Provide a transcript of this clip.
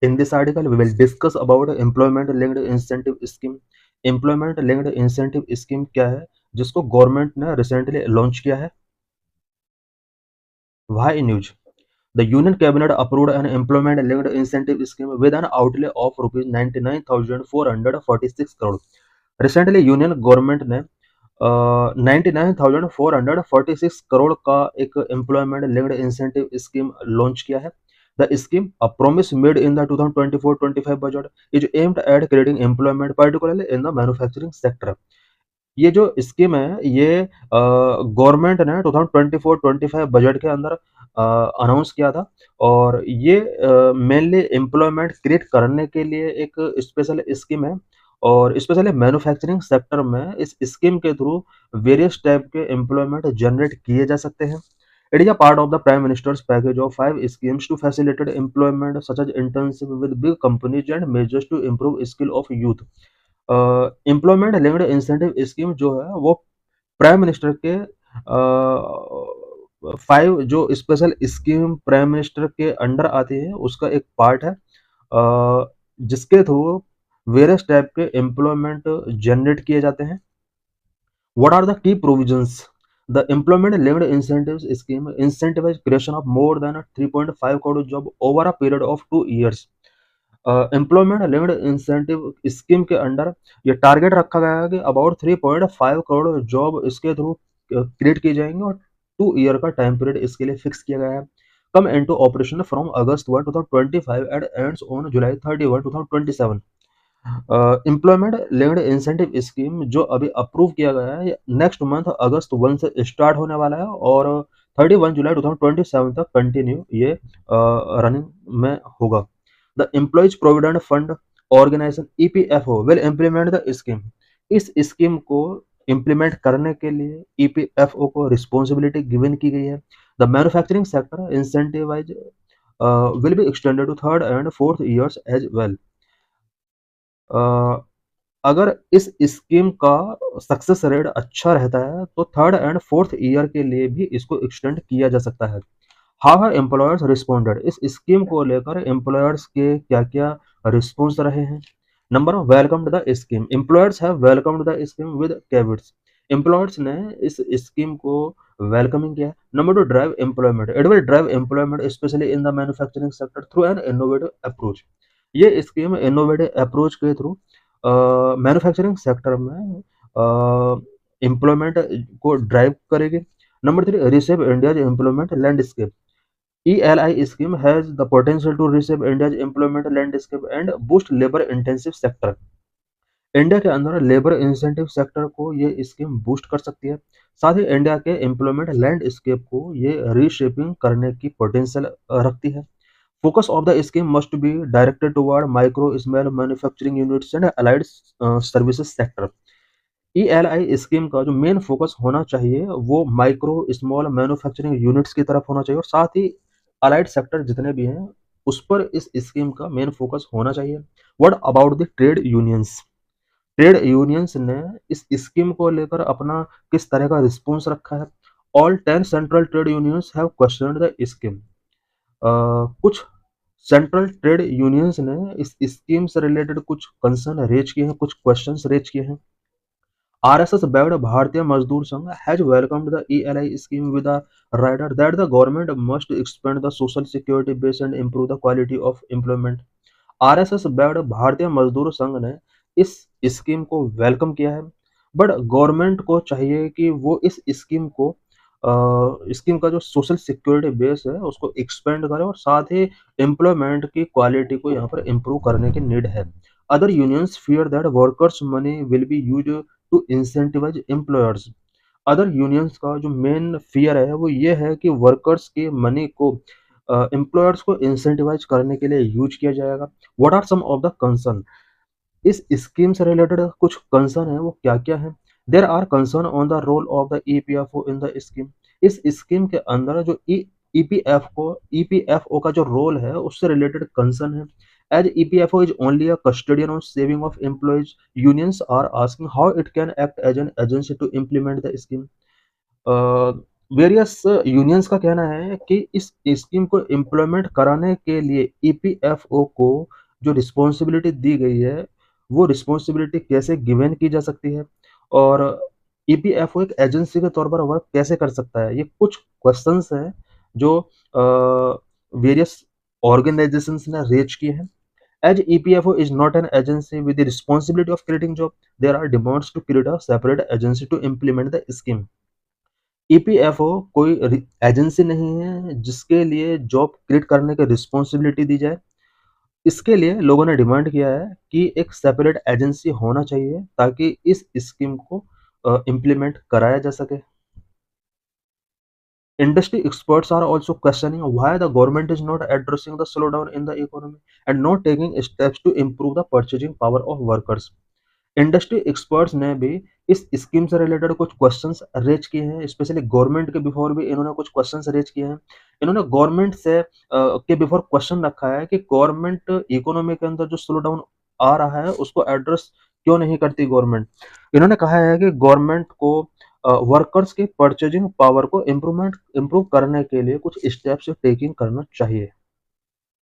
In this article, we will discuss about employment linked incentive scheme. Employment linked incentive scheme क्या है जिसको government ने recently launch किया है? Why news? The Union Cabinet approved an employment linked incentive scheme with an outlay of rupees 99,446 crore. Recently, union government ने 99,446 करोड़ का एक employment linked incentive scheme launch किया है. The scheme, a promise made in the 2024-25 budget, is aimed at creating employment, particularly in the manufacturing sector. ये जो scheme है ये government ने 2024-25 बजट के अंदर अनाउंस किया था और ये मेनली एम्प्लॉयमेंट क्रिएट करने के लिए एक स्पेशल स्कीम है और स्पेशली मैन्युफैक्चरिंग सेक्टर में इस स्कीम के थ्रू वेरियस टाइप के एम्प्लॉयमेंट जनरेट किए जा सकते हैं. It is a part of the Prime Minister's package of 5 schemes to facilitate employment, such as internship with big companies and measures to improve skill of youth. Employment linked incentive scheme जो है वो prime minister के 5 जो special scheme prime minister के under आती है उसका एक पार्ट है जिसके थ्रू वेरियस टाइप के एम्प्लॉयमेंट जनरेट किए जाते हैं. What are the key provisions? The employment linked incentives scheme incentivizes creation of more than 3.5 crore job over a period of 2 years. Employment linked incentive scheme के under ये target रखा गया है कि अबाउट 3.5 करोड़ जॉब इसके थ्रू क्रिएट की जाएंगे और 2 ईयर का टाइम पीरियड इसके लिए फिक्स किया गया है. Come into operation from August 1, 2025 and ends on July 31, 2027. Employment linked incentive scheme जो अभी अप्रूव किया गया है नेक्स्ट मंथ अगस्त 1 से स्टार्ट होने वाला है और 31 जुलाई 2027 तक कंटिन्यू ये रनिंग में होगा. The Employees Provident Fund Organization EPFO will implement the scheme. इस स्कीम को इम्प्लीमेंट करने के लिए EPFO को रिस्पॉन्सिबिलिटी गिवन की गई है. The manufacturing sector incentivise will be extended to 3rd and 4th years as well. अगर इस स्कीम का सक्सेस रेट अच्छा रहता है तो 3rd and 4th ईयर के लिए भी इसको एक्सटेंड किया जा सकता है. How have employers responded? इस स्कीम को लेकर एम्प्लॉयर्स के क्या क्या रिस्पॉन्स रहे हैं? Number 1, welcomed the scheme. Employers have welcomed the scheme with caveats. Employers ने इस स्कीम को वेलकमिंग किया. Number 2, drive employment. It will drive employment specially in the manufacturing sector through an innovative approach. ये scheme innovative approach के through manufacturing sector में employment को drive करेगी. Number 3, रिसेव India's employment landscape. ELI scheme has the potential to reshape India's employment landscape and boost labor-intensive sector. India के अंदर labour incentive sector को ये scheme boost कर सकती है. साथ ही इंडिया के एम्प्लॉयमेंट लैंडस्केप को ये रीशेपिंग करने की पोटेंशियल रखती है. Focus of the scheme must be directed toward micro small manufacturing units and allied services sector. ELI scheme का जो मेन फोकस होना चाहिए वो माइक्रो स्मॉल मैन्युफैक्चरिंग यूनिट्स की तरफ होना चाहिए और साथ ही अलाइड सेक्टर जितने भी हैं उस पर इस स्कीम का मेन फोकस होना चाहिए. What about the trade unions? Trade unions ने इस स्कीम को लेकर अपना किस तरह का रिस्पॉन्स रखा है? All 10 central trade unions have questioned the scheme. कुछ सेंट्रल ट्रेड यूनियंस ने इस स्कीम से रिलेटेड कुछ कंसर्न रेज किए हैं, कुछ क्वेश्चंस रेज किए हैं. RSS backed Bharatiya Mazdoor Sangh has welcomed the ELI scheme with a rider that the government must expand the social security base and improve the quality of employment. RSS backed भारतीय मजदूर संघ ने इस scheme को welcome किया है but government को चाहिए कि वो इस स्कीम को स्कीम का जो सोशल सिक्योरिटी बेस है उसको एक्सपेंड करे और साथ ही एम्प्लॉयमेंट की क्वालिटी को यहाँ पर इम्प्रूव करने की नीड है. Other unions fear that workers money will be used to incentivise employers. Other unions का जो मेन फियर है वो ये है कि वर्कर्स के मनी को एम्प्लॉयर्स को इंसेंटिवाइज करने के लिए यूज किया जाएगा. What are some of the concern? इस स्कीम से रिलेटेड कुछ कंसर्न है वो क्या क्या है? There are concern on the role of the EPFO in the scheme. इस स्कीम के अंदर जो EPFO का जो रोल है उससे रिलेटेड कंसर्न है. As EPFO is only a custodian of saving of employees, unions are asking how it can act as an agency to implement the scheme. Various unions का कहना है कि इस स्कीम को इम्प्लीमेंट कराने के लिए ईपीएफओ को जो रिस्पॉन्सिबिलिटी दी गई है, वो रिस्पॉन्सिबिलिटी कैसे गिवन की जा सकती है और ईपीएफओ एक एजेंसी के तौर पर वर्क कैसे कर सकता है। ये कुछ क्वेश्चंस हैं जो वेरियस ऑर्गेनाइजेशंस ने रेज किए हैं। As EPFO is not an agency with the responsibility of creating job, there are demands to create a separate agency to implement the scheme. EPFO कोई एजेंसी नहीं है जिसके लिए जॉब क्रिएट करने की रिस्पॉन्सिबिलिटी दी जाए। इसके लिए लोगों ने डिमांड किया है कि एक सेपरेट एजेंसी होना चाहिए ताकि इस स्कीम को इम्प्लीमेंट कराया जा सके। Industry experts are also questioning why the government is not addressing the slowdown in the economy and not taking steps to improve the purchasing power of workers. Industry experts ने भी इस scheme से related कुछ questions raise किए हैं, specially government के before भी इन्होंने कुछ क्वेश्चंस रेज किए हैं। इन्होंने गवर्नमेंट से के बिफोर क्वेश्चन रखा है कि गवर्नमेंट इकोनॉमी के अंदर जो स्लो डाउन आ रहा है उसको एड्रेस क्यों नहीं करती गवर्नमेंट। इन्होंने कहा है कि गवर्नमेंट को वर्कर्स की परचेजिंग पावर को इम्प्रूव करने के लिए कुछ स्टेप्स टेकिंग करना चाहिए।